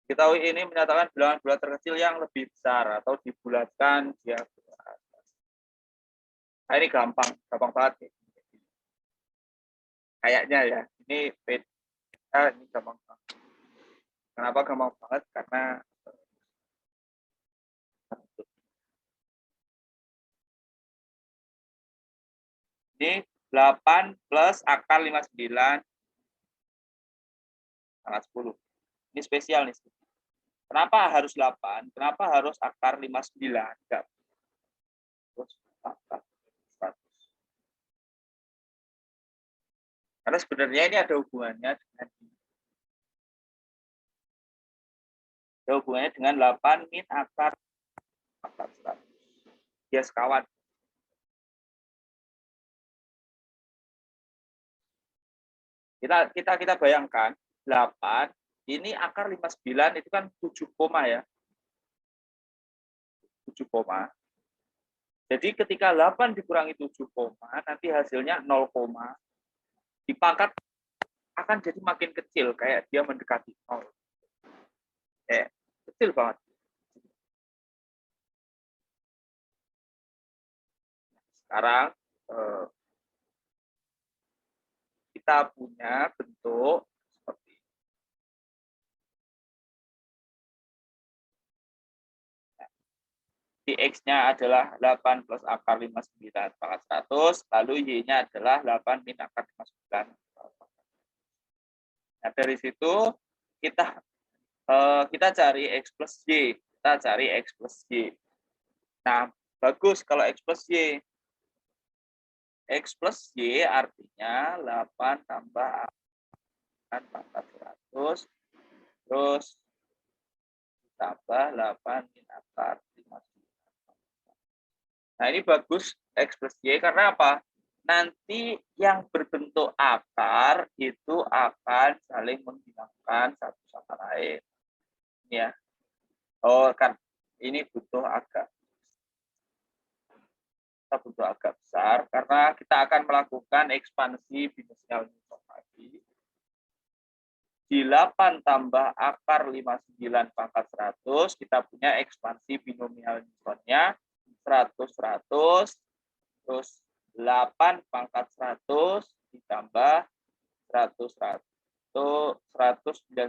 Diketahui ini menyatakan bilangan bulat terkecil yang lebih besar atau dibulatkan dia. Nah, ini gampang banget. Kayaknya ya, ini beda, ini gampang banget. Kenapa gampang banget? Karena ini 8 plus akar 59 pangkat 10. Ini spesial nih. Kenapa harus 8? Kenapa harus akar 59? Enggak. Terus akar 100. Karena sebenarnya ini ada hubungannya dengan 8 min akar 100. Dia sekawan. Kita bayangkan 8 ini akar 59 itu kan 7 koma ya. 7 koma. Jadi ketika 8 dikurangi 7 koma, nanti hasilnya 0 koma. Dipangkat akan jadi makin kecil, kayak dia mendekati 0. Kecil banget. Sekarang kita punya bentuk seperti ini. X-nya adalah 8 plus akar 59 pangkat 100, lalu Y-nya adalah 8 min akar 59. Nah, dari situ kita cari X plus Y. Kita cari X plus Y. Nah, bagus kalau X plus Y. X plus Y artinya 8 tambah pangkat 100, terus tambah 8 min akar 59. Nah, ini bagus X plus Y karena apa? Nanti yang berbentuk akar itu akan saling menghilangkan satu sama lain. Ya. Oh, kan ini butuh agak besar karena kita akan melakukan ekspansi binomial Newton lagi. Di 8 tambah akar 59 pangkat 100, kita punya ekspansi binomial Newtonnya 100, 100, terus 8 pangkat 100 ditambah 100, 199,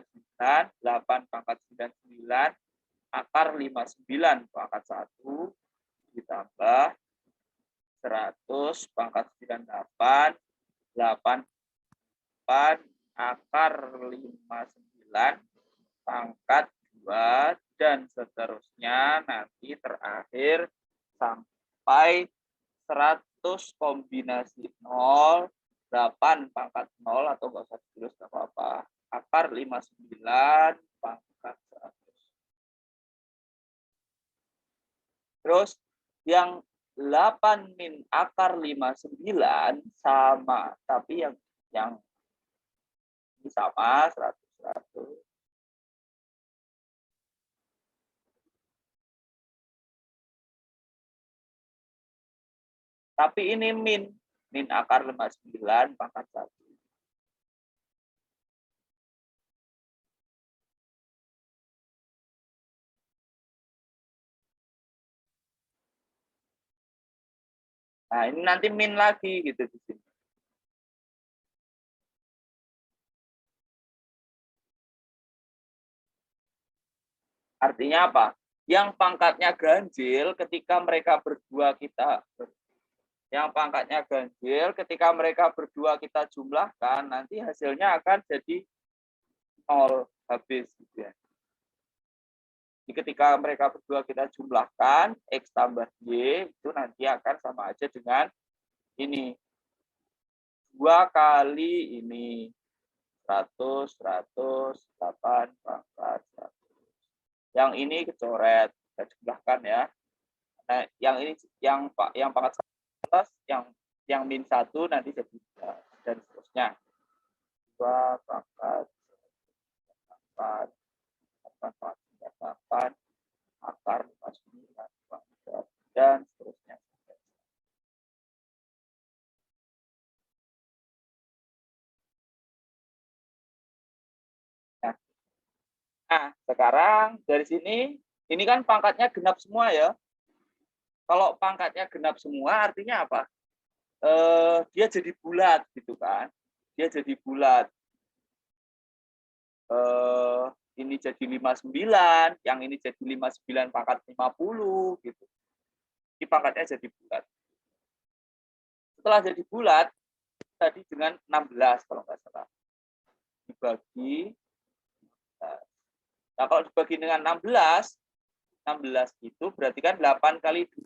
8 pangkat 99, akar 59 pangkat 1 ditambah 100 pangkat 98, 8 akar 59 pangkat 2 dan seterusnya nanti terakhir sampai 100 kombinasi 0, 8 pangkat 0 atau enggak usah ditulis enggak apa-apa. Akar 59 pangkat 100. Terus yang 8 min akar 59 sama, tapi yang ini sama 100, 100. Tapi ini min akar 59 pangkat 1. Nah, ini nanti min lagi gitu di sini. Artinya apa? Yang pangkatnya ganjil ketika mereka berdua jumlahkan, nanti hasilnya akan jadi 0 habis gitu ya. Jadi ketika mereka berdua kita jumlahkan X tambah Y itu nanti akan sama aja dengan ini. 2 kali ini 100, 100, 8 pangkat 100. Yang ini kecoret, kita jumlahkan ya. Nah, yang ini yang pangkat 100, yang min 1 nanti jadi 3 dan seterusnya. 2 pangkat 8, 8 akar 59 dan seterusnya. Nah, Nah, sekarang dari sini, ini kan pangkatnya genap semua ya. Kalau pangkatnya genap semua artinya apa? Dia jadi bulat gitu kan. Dia jadi bulat. Ini jadi 59, yang ini jadi 59 pangkat 50 gitu. Ini pangkatnya jadi bulat. Setelah jadi bulat, tadi dengan 16 kalau nggak salah. Dibagi. Nah, kalau dibagi dengan 16 itu berarti kan 8 kali 2.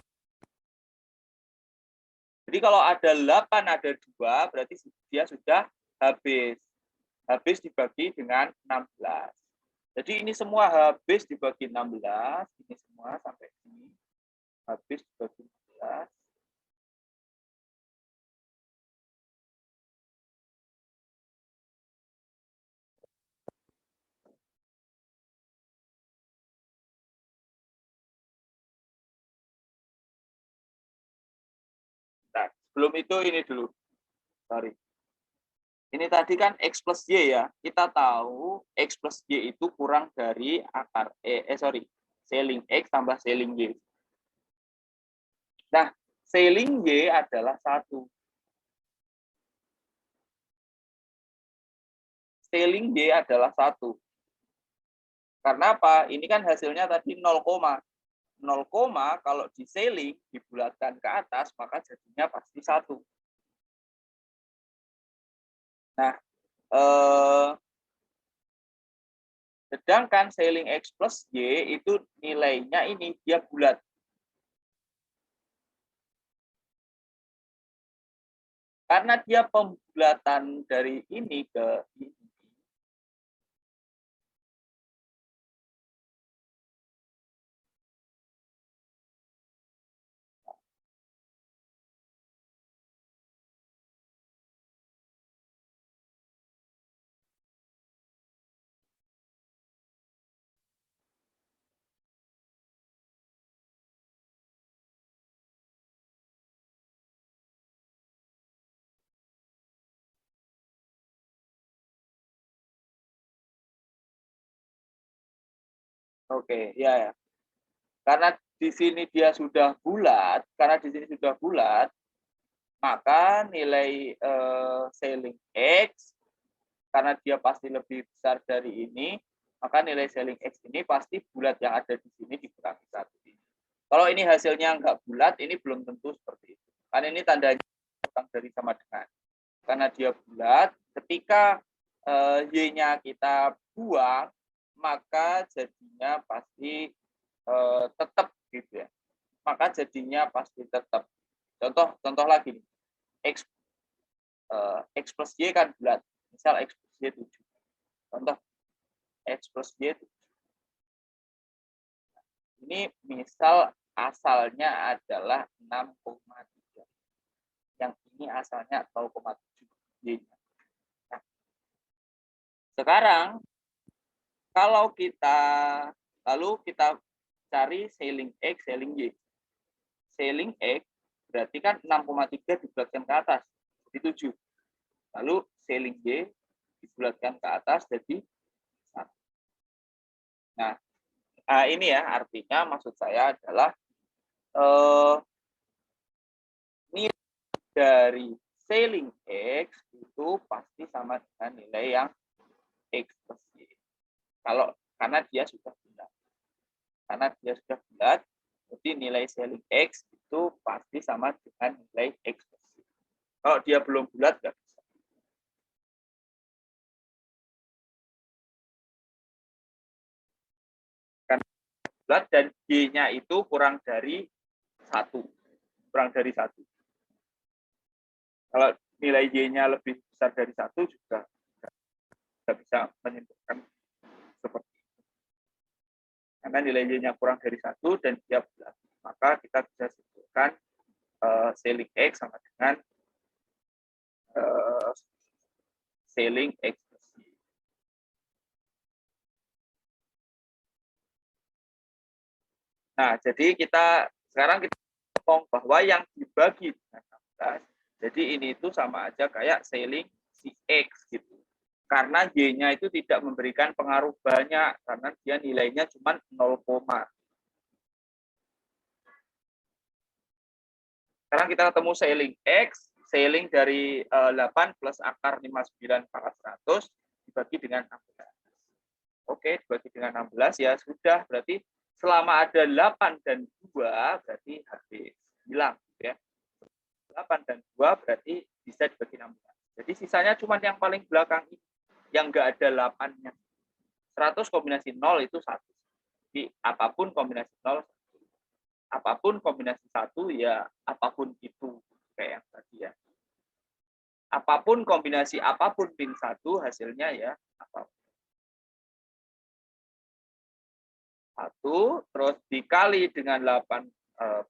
Jadi kalau ada 8, ada 2, berarti dia sudah habis. Habis dibagi dengan 16. Jadi ini semua habis dibagi 16, ini semua sampai sini. Habis dibagi 16. Nah, sebelum itu ini dulu. Sorry. Ini tadi kan X plus Y ya. Kita tahu X plus Y itu kurang dari akar seling X tambah seling Y. Nah, seling Y adalah 1. Seling Y adalah 1. Karena apa? Ini kan hasilnya tadi 0, 0, kalau diseling, dibulatkan ke atas, maka jadinya pasti 1. Nah, sedangkan seling X plus Y itu nilainya ini, dia bulat. Karena dia pembulatan dari ini ke ini. Oke, ya. Karena di sini dia sudah bulat, maka nilai seling X, karena dia pasti lebih besar dari ini, maka nilai seling X ini pasti bulat yang ada di sini dikurangi 1. Kalau ini hasilnya nggak bulat, ini belum tentu seperti itu. Karena ini tandanya kurang dari sama dengan. Karena dia bulat, ketika Y-nya kita buang, maka jadinya pasti tetap gitu ya. Maka jadinya pasti tetap. Contoh lagi nih. X plus Y kan bulat. Misal X plus Y 7. Contoh X plus Y 7. Ini misal asalnya adalah 6,3. Yang ini asalnya 0,7 Y-nya. Nah, sekarang kalau lalu kita cari seling X, seling Y. Seling X berarti kan 6,3 dibulatkan ke atas, jadi 7. Lalu seling Y dibulatkan ke atas jadi 1. Nah, ini ya artinya maksud saya adalah nilai dari seling X itu pasti sama dengan nilai yang X plus Y. Karena dia sudah bulat. Jadi nilai seling X itu pasti sama dengan nilai X plus Y. Kalau dia belum bulat, nggak bisa. Karena bulat dan Y-nya itu kurang dari 1. Kalau nilai Y-nya lebih besar dari 1 juga tidak bisa menentukan seperti itu. Karena nilai Y-nya kurang dari 1 dan dia bulat. Maka kita bisa simpulkan seling X sama dengan seling X plus Y. Nah, jadi sekarang kita ngomong bahwa yang dibagi dengan 16, jadi ini itu sama aja kayak seling si X gitu. Karena Y-nya itu tidak memberikan pengaruh banyak, karena dia nilainya cuma 0, sekarang kita ketemu sailing X, sailing dari 8 plus akar 59 pangkat 100 dibagi dengan 16. Oke, dibagi dengan 16 ya sudah, berarti selama ada 8 dan 2 berarti habis, hilang ya. 8 dan 2 berarti bisa dibagi 16. Jadi sisanya cuma yang paling belakang ini, yang enggak ada 8-nya. 100 kombinasi 0 itu 1. Jadi apapun kombinasi 0, apapun kombinasi 1 ya apapun itu, kayak yang tadi ya. Apapun kombinasi apapun pin 1 hasilnya ya apapun. 1 terus dikali dengan 8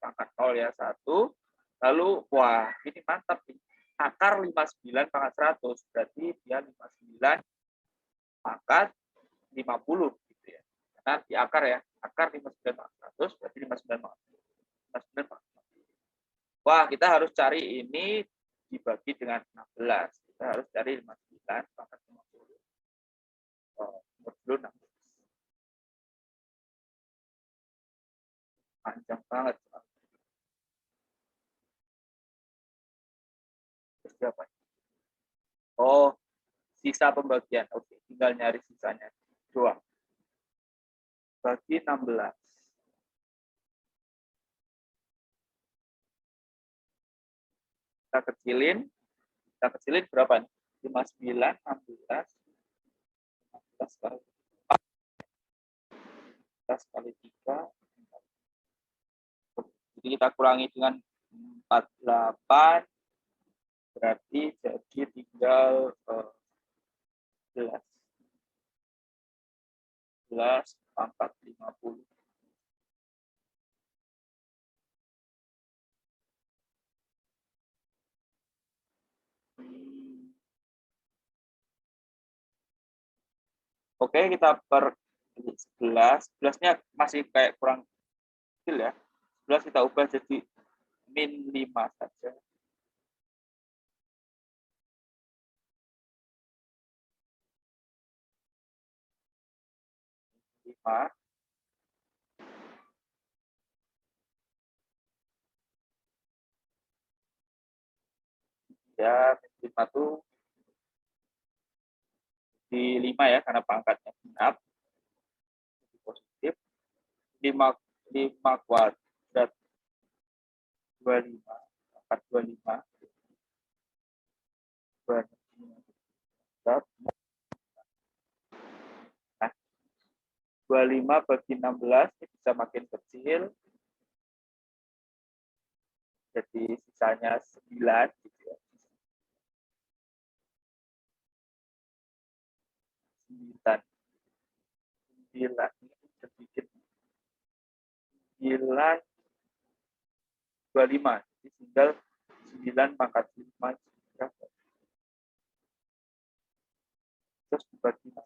pangkat 0 ya 1. Lalu wah ini mantap nih. Akar 59 pangkat 100 berarti dia 59 pangkat 50 gitu ya. Karena di akar ya, akar 59 pangkat 100 berarti 59 pangkat 50. Wah, kita harus cari ini dibagi dengan 16. Kita harus cari 59 pangkat 50. Nomor dulu 16. Panjang banget. Terus berapa? Oh, sisa pembagian. Oke, tinggal nyari sisanya. 2. Bagi 16. Kita kecilin berapa nih? 59, 16, 16 kali 16 kali 3. Jadi kita kurangi dengan 48, berarti jadi tinggal 11 pangkat 50. Oke, kita per 11. 11-nya masih kayak kurang kecil ya. 11 kita ubah jadi min 5 saja. 5. Ya, min 5 itu di 5 ya, karena pangkatnya genap. Jadi positif. 5 kuadrat 25. Pangkat 25. 25. Nah, 25 bagi 16 ini bisa makin kecil. Jadi sisanya 9 gitu ya. 9. 9 ini sedikit. 9 25. Jadi tinggal 9 pangkat 5 terus dibagi 9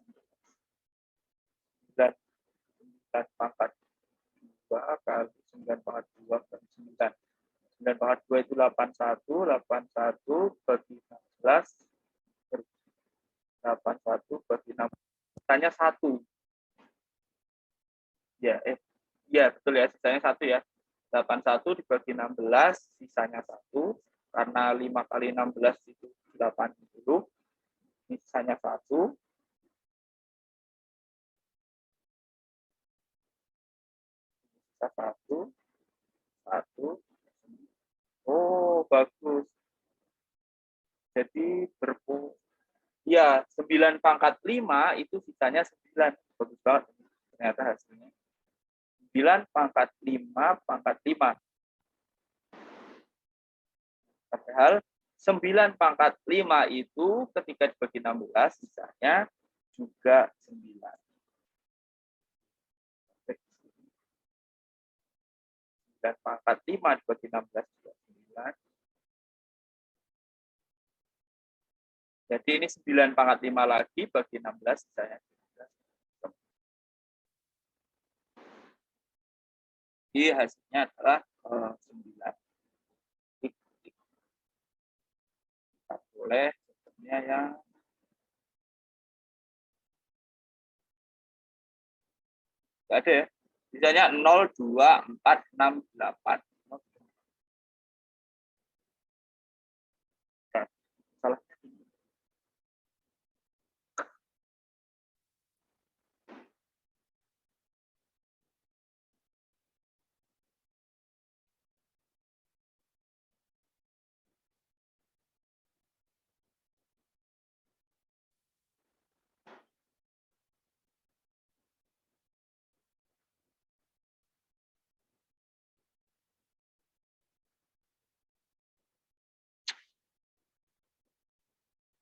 pangkat 2 kali 9 pangkat 2 kali 9. 9 pangkat 2 itu 81. 81 bagi 16. 81 bagi 16. Sisanya 1. Ya, ya betul ya, sisanya 1 ya. 81 dibagi 16, sisanya 1. Karena 5 kali 16 itu 80. Ini sisanya 1. Sisa 1. 1. Oh, bagus. Jadi ya 9 pangkat 5 itu sisanya 9. Bagus banget ternyata hasilnya. 9 pangkat 5 pangkat 5. Padahal 9 pangkat 5 itu ketika dibagi 16 sisanya juga 9. 9 pangkat 5 dibagi 16 juga 9. Jadi ini 9 pangkat 5 lagi bagi 16 sisanya 9. Jadi hasilnya adalah 9. Kita boleh sebenarnya yang Nggak ada ya. Misalnya 0, 2, 4, 6, 8. Salah.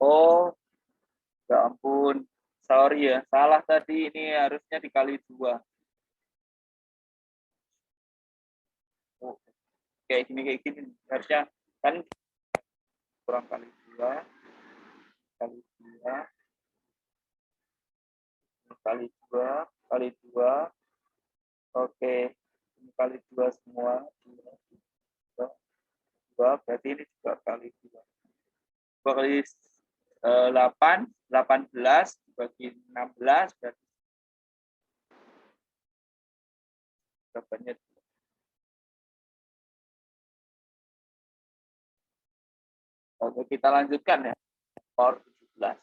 Oh, ya ampun. Sorry ya, salah tadi, ini harusnya dikali 2. Oh, kayak gini. Harusnya kan kurang kali 2, kali 2, kali 2, kali 2. Oke, ini kali 2 semua. 2, 2, berarti ini juga kali 2. 2 kali 8, 18 dibagi 16, berarti jawabannya. Oke, kita lanjutkan ya. Power 17.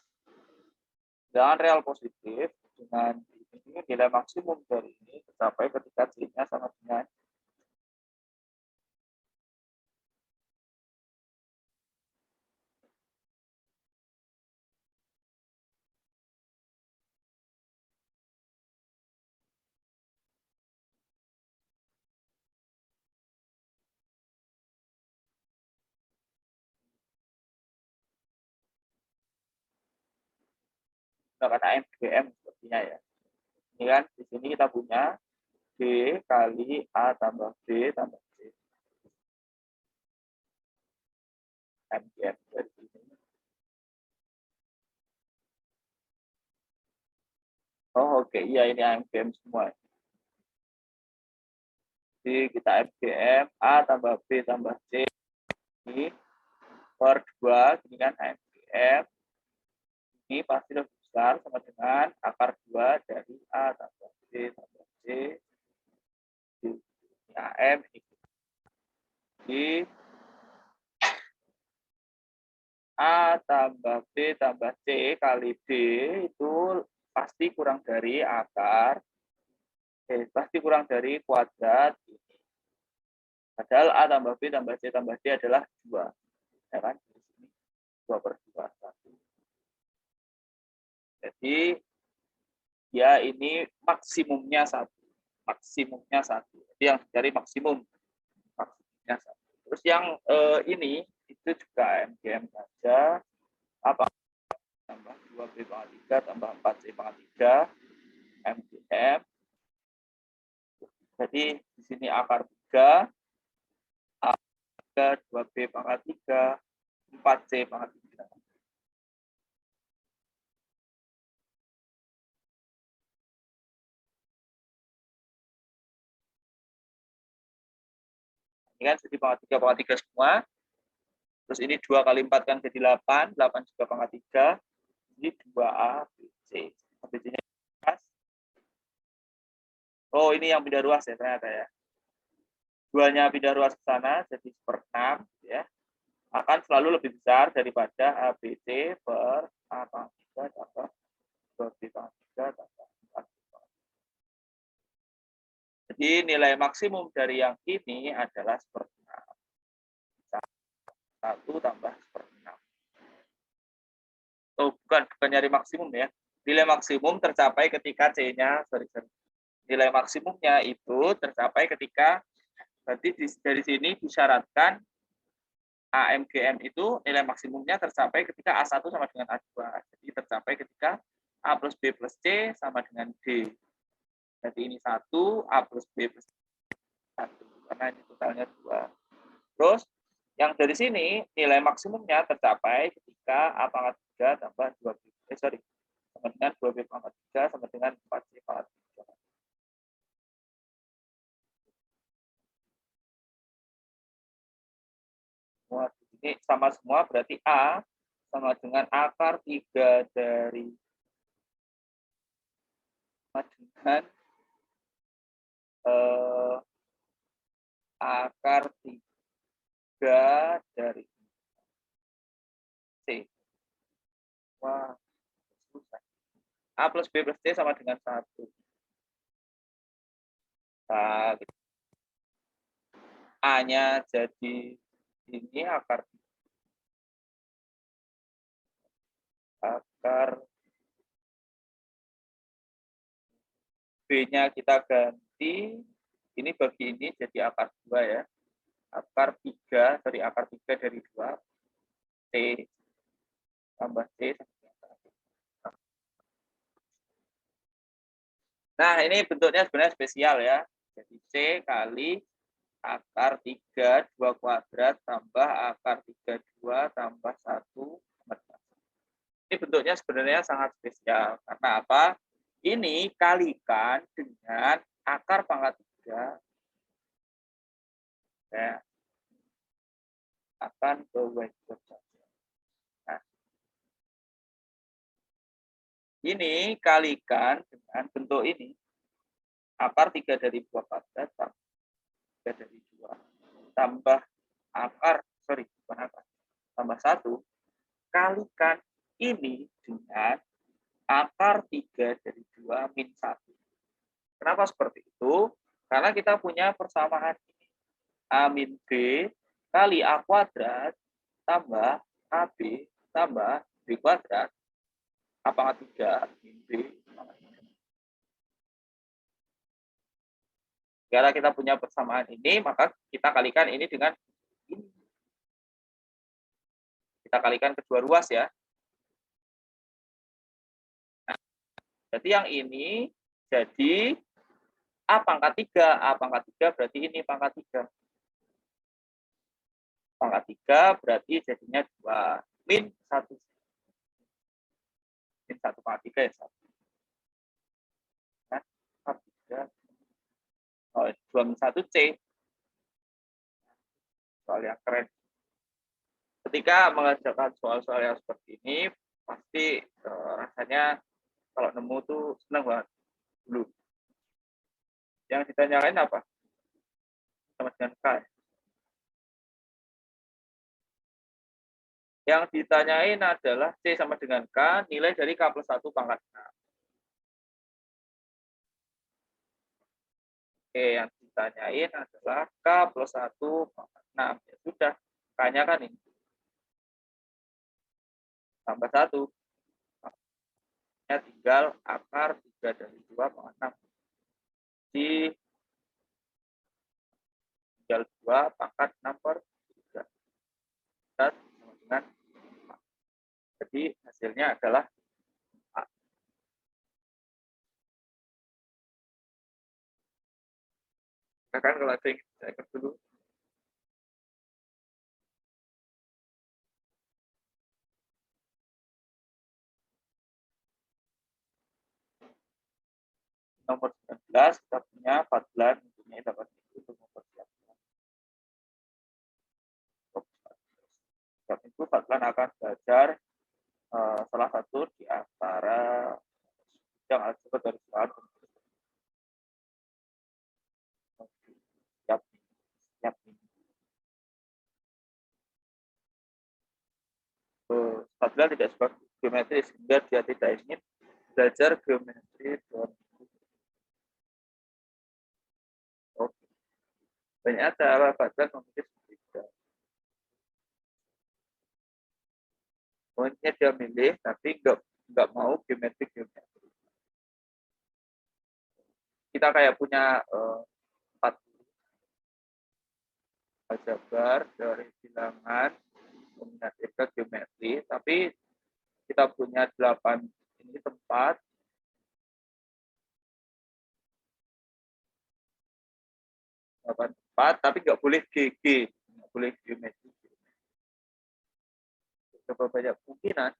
Dengan real positif, dengan ini nilai maksimum dari ini tercapai ketika C-nya sama dengan menggunakan AMGM sepertinya ya. Ini kan di sini kita punya B kali A tambah B tambah C. AMGM dari sini. Oh oke, iya ini AMGM semua. Jadi kita AMGM A tambah B tambah C ini per 2, ini kan AMGM. Ini pasti lebih besar sama dengan akar 2 dari A tambah B tambah C. Ini AM, ini A tambah B tambah C kali D itu pasti kurang dari akar, pasti kurang dari kuadrat ini. Padahal A tambah B tambah C tambah D adalah 2. Ya kan? 2 per 2. 1. Jadi ya ini maksimumnya 1. Maksimumnya 1. Jadi yang dicari maksimum. Maksimumnya 1. Terus yang ini itu juga MGM saja. Apa? Tambah 2B pangkat 3 tambah 4C pangkat 3 MGM. Jadi di sini akar 3, A3, 2B pangkat 3, 4C pangkat 3. Ini kan jadi pangkat 3 semua. Terus ini 2 kali 4 kan jadi 8, 8 juga pangkat 3. Jadi 2A, B, C. ABC-nya oh ini yang pindah ruas ya ternyata ya. 2-nya pindah ruas ke sana jadi 1/6 ya. Akan selalu lebih besar daripada ABC per A pangkat 3 tambah 2B pangkat 3 tambah 4. Jadi nilai maksimum dari yang ini adalah 1/6. 1 tambah 1/6. Oh, bukan nyari maksimum ya. Nilai maksimum tercapai ketika C-nya, nilai maksimumnya itu tercapai ketika, berarti dari sini disyaratkan AMGM itu nilai maksimumnya tercapai ketika A1 sama dengan A2. Jadi tercapai ketika A plus B plus C sama dengan D. Jadi ini 1, A plus B plus 1. Karena ini totalnya 2. Terus yang dari sini nilai maksimumnya tercapai ketika A pangkat 3 tambah 2B. Sama dengan 2B pangkat 3 sama dengan 4C pangkat 3. Ini sama semua berarti A sama dengan akar 3 dari sama dengan eh, akar 3 dari C. Wah, susah. A plus B plus C sama dengan 1. Nah, A-nya jadi ini akar B-nya kita ganti, ini bagi ini jadi akar 2 ya. Akar 3 dari akar 3 dari 2, C tambah C. Nah, ini bentuknya sebenarnya spesial ya. Jadi C kali akar 3, 2 kuadrat tambah akar 3, 2 tambah 1. Ini bentuknya sebenarnya sangat spesial. Karena apa? Ini kalikan dengan akar pangkat 3. Ya, akan ke Westwood saja. Nah, ini kalikan dengan bentuk ini. Akar 3 dari 2 kuadrat tambah 3 dari 2 tambah akar, bukan akar, tambah 1, kalikan ini dengan akar 3 dari 2 min 1. Kenapa seperti itu? Karena kita punya persamaan ini. A min B kali A kuadrat tambah AB tambah B kuadrat. A pangkat 3 min B. Karena kita punya persamaan ini, maka kita kalikan ini dengan ini. Kita kalikan kedua ruas ya. Nah, jadi yang ini jadi A pangkat 3. A pangkat 3 berarti ini pangkat 3. Pangkat 3 berarti jadinya 2. Min 1. Min 1 pangkat 3 ya 1. Nah, 3. Oh, 2 min 1 C. Soal yang keren. Ketika mengerjakan soal-soal yang seperti ini, pasti rasanya kalau nemu tuh senang banget dulu. Yang ditanyain apa? Sama dengan K. Yang ditanyain adalah C sama dengan K, nilai dari K plus 1 pangkat 6. Oke, yang ditanyain adalah K plus 1 pangkat 6. Ya sudah, K-nya kan ini. Tambah 1. Ya tinggal akar 3 dari 2 pangkat 6. Di tinggal 2 pangkat 6 per 3. Dan sama dengan 4. Jadi hasilnya adalah A. Kan kalau ada yang saya ikut dulu. Nomor 19 kita punya 14 ini dapat untuk mempersiapkan. Saat itu Fadlan akan belajar salah satu di antara yang aljabar dari soal setiap Fadlan tidak suka geometri sehingga dia tidak ingin belajar geometri. Oke. Banyak cara Fadlan memilih tiga. Pokoknya dia milih tapi nggak mau geometri. Kita kayak punya 4 aljabar dari bilangan kombinasi ke geometri, tapi kita punya 8 ini tempat. 8 tempat, tapi nggak boleh GG, nggak boleh geometri. Coba banyak kemungkinan.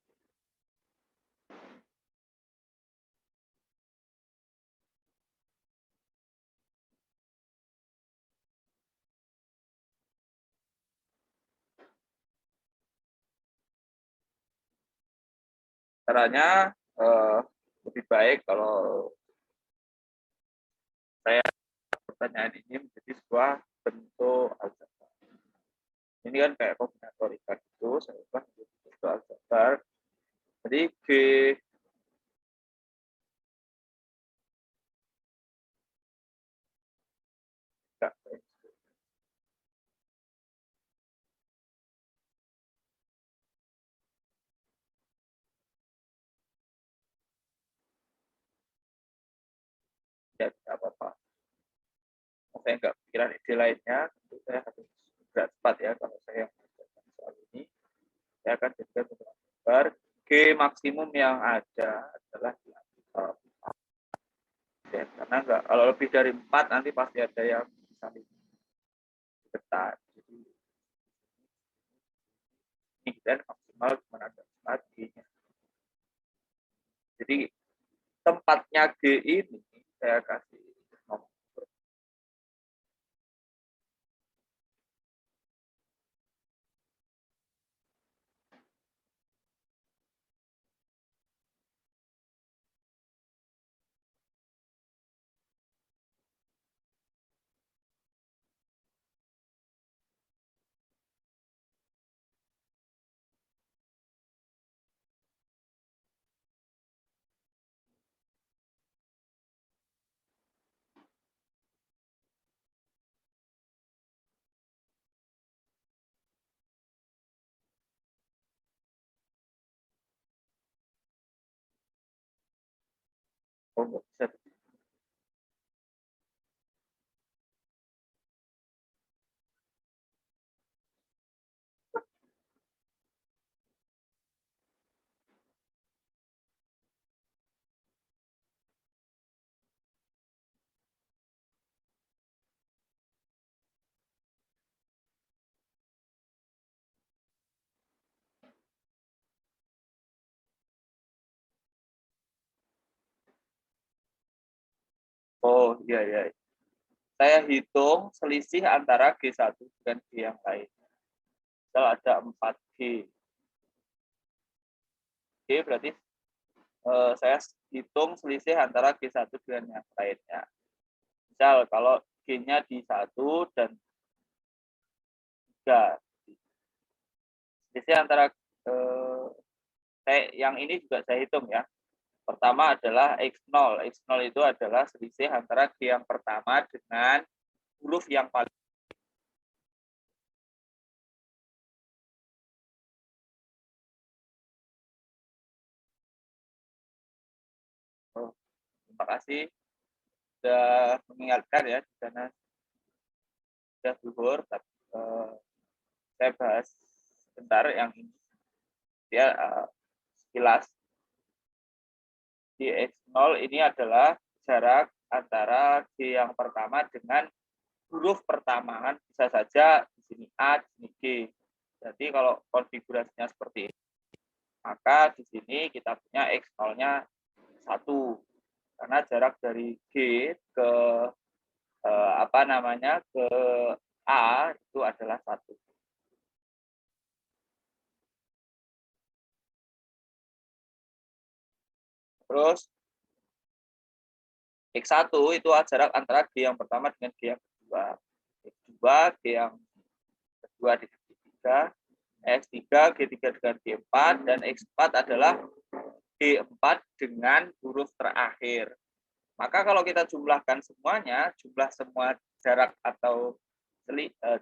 Caranya lebih baik kalau saya pertanyaan ini menjadi sebuah bentuk aljabar. Ini kan kayak kombinatorika itu, saya ubah menjadi bentuk aljabar. Jadi G ya tidak apa-apa. Saya nggak pikiran ide lainnya, tentu saya harus berat cepat ya kalau saya mengerjakan soal ini. Saya akan jadikan bentuk aljabar. G maksimum yang ada adalah di ya, karena enggak, kalau lebih dari 4 nanti pasti ada yang saling dekat. Jadi ini dan maksimal cuma ada 4 G-nya. Jadi tempatnya G ini saya kasih nomor. Oh, nggak bisa. Oh, iya, iya. Saya hitung selisih antara G1 dengan G yang lain. Misal ada 4G. G berarti saya hitung selisih antara G1 dengan yang lainnya. Misal kalau G-nya di 1 dan 3. Selisih antara yang ini juga saya hitung ya. Pertama adalah X0. X0 itu adalah selisih antara G yang pertama dengan huruf yang paling. Oh, terima kasih sudah mengingatkan ya di sana sudah zuhur. Saya bahas sebentar yang ini. Dia sekilas di X0 ini adalah jarak antara G yang pertama dengan huruf pertama. Bisa saja di sini A, di sini G. Jadi kalau konfigurasinya seperti ini, maka di sini kita punya X0-nya 1. Karena jarak dari G ke ke A itu adalah 1. Terus X1 itu jarak antara G yang pertama dengan G yang kedua. X2, G yang kedua dengan G3, X3, G3 dengan G4, dan X4 adalah G4 dengan huruf terakhir. Maka kalau kita jumlahkan semuanya, jumlah semua jarak atau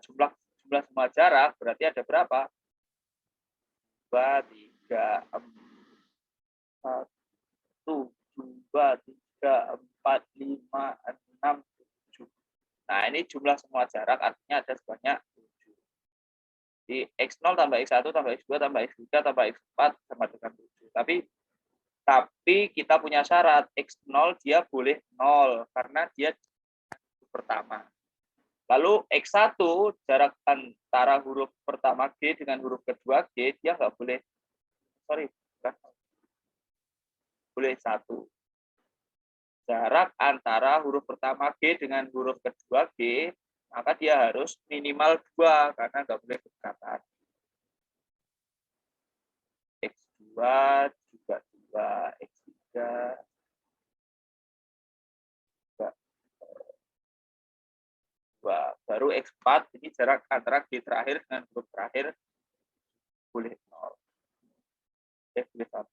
jumlah semua jarak berarti ada berapa? 2, 3, 4, 1, 2, 3, 4, 5, 6, 7. Nah, ini jumlah semua jarak artinya ada sebanyak 7. Di X0 tambah X1 tambah X2 tambah X3 tambah X4 sama dengan 7. Tapi kita punya syarat, X0 dia boleh 0 karena dia pertama. Lalu X1 jarak antara huruf pertama G dengan huruf kedua G dia nggak boleh, boleh 1. Jarak antara huruf pertama G dengan huruf kedua G, maka dia harus minimal 2 karena nggak boleh berdekatan. X2 juga 2, X3 2. Baru X4, ini jarak antara G terakhir dengan huruf terakhir boleh 0. Boleh 1.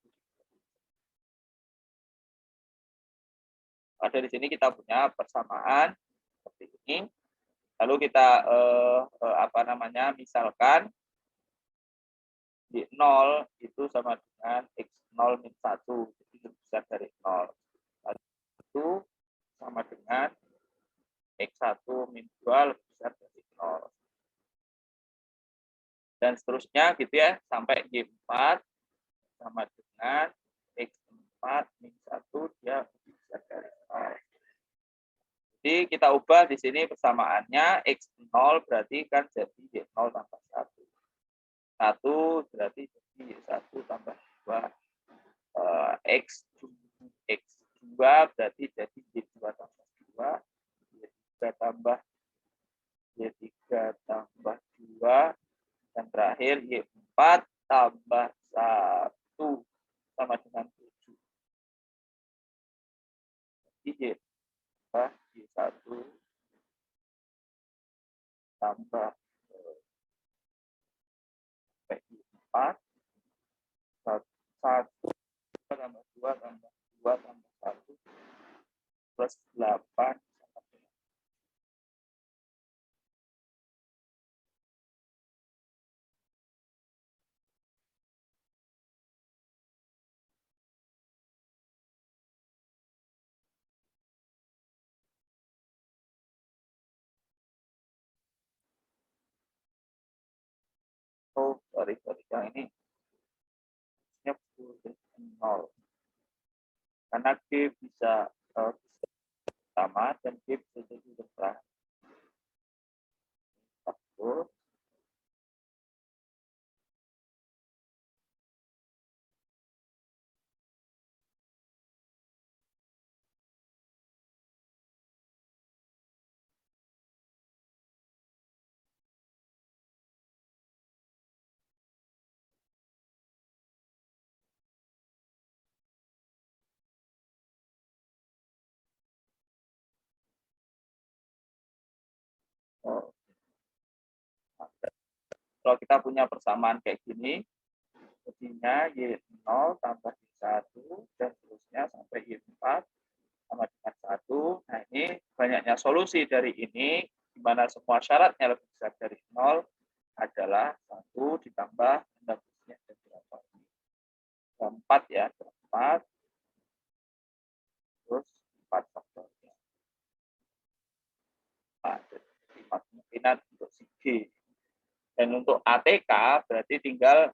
Ada di sini kita punya persamaan seperti ini. Lalu kita misalkan di 0 itu sama dengan X0 min 1, jadi lebih besar dari 0. Lalu itu sama dengan X1 min 2 lebih besar dari 0. Dan seterusnya gitu ya, sampai Y4 sama dengan X4 min 1 dia lebih besar dari 0. Jadi kita ubah di sini persamaannya X0 berarti kan jadi Y0 tambah 1. 1 berarti jadi Y1 tambah 2. X2 berarti jadi Y2 tambah 2. Y3 tambah Y3 tambah 2. Dan terakhir Y4 tambah 1 sama dengan 7. Jadi Y1 tambah Y4 1 tambah 2 tambah 2 tambah 1 plus 8 sama dengan. Oh, sorry, yang ini 0. Karena G bisa pertama dan G bisa jadi terakhir. Kalau kita punya persamaan kayak gini, jadinya Y0 tambah Y1 dan seterusnya sampai Y4 sama dengan 1. Nah, ini banyaknya solusi dari ini, di mana semua syaratnya lebih besar dari 0 adalah 1 ditambah pendapatnya dari berapa? 4 ya, 4. Terus 4 faktornya. Nah, jadi 5 kemungkinan untuk si G. Dan untuk ATK berarti tinggal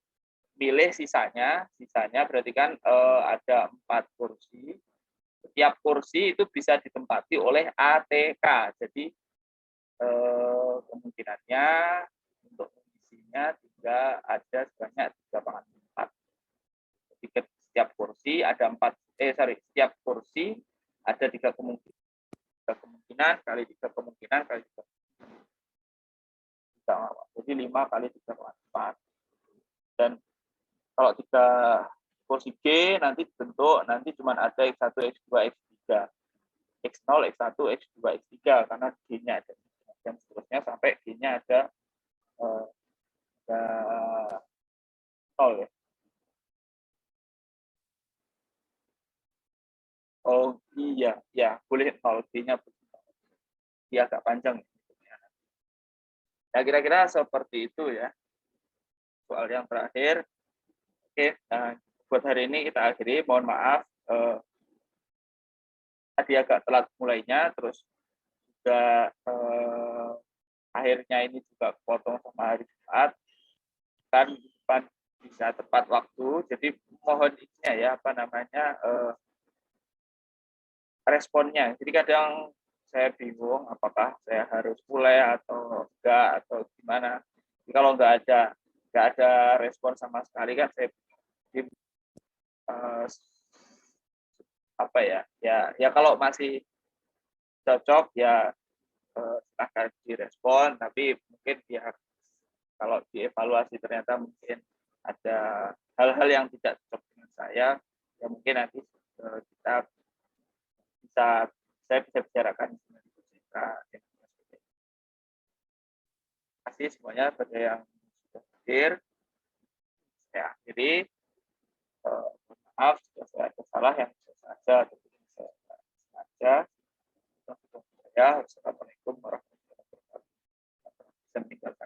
pilih sisanya. Sisanya berarti kan ada 4 kursi. Setiap kursi itu bisa ditempati oleh ATK. Jadi kemungkinannya untuk mengisinya tinggal ada sebanyak 3/4. Jadi setiap kursi ada setiap kursi ada 3 kemungkinan. 3 kemungkinan kali 3 kemungkinan kali 3 jadi 5 kali 3/4. Dan kalau 3 kursi G nanti dibentuk nanti cuma ada X1, X2, X3. X0, X1, X2, X3 karena G-nya ada. Dan seterusnya sampai G-nya ada 0 ya. Oh iya, ya boleh 0 G-nya dia agak panjang. Ya kira-kira seperti itu ya. Soal yang terakhir. Oke, nah, buat hari ini kita akhiri. Mohon maaf tadi agak telat mulainya, terus juga akhirnya ini juga potong sama hari Jumat. Kan depan bisa tepat waktu. Jadi mohon izinnya ya responnya. Jadi kadang saya bingung apakah saya harus mulai atau enggak atau gimana. Jadi kalau enggak ada respon sama sekali kan saya ya kalau masih cocok ya silahkan direspon, tapi mungkin ya kalau dievaluasi ternyata mungkin ada hal-hal yang tidak cocok dengan saya, ya mungkin nanti kita saya bisa bicarakan dengan kasih semuanya pada yang sudah hadir. Saya akhiri. Maaf jika saya ada salah yang bisa saja atau tidak saya sengaja. Saya. Assalamualaikum warahmatullahi wabarakatuh. Bisa meninggalkan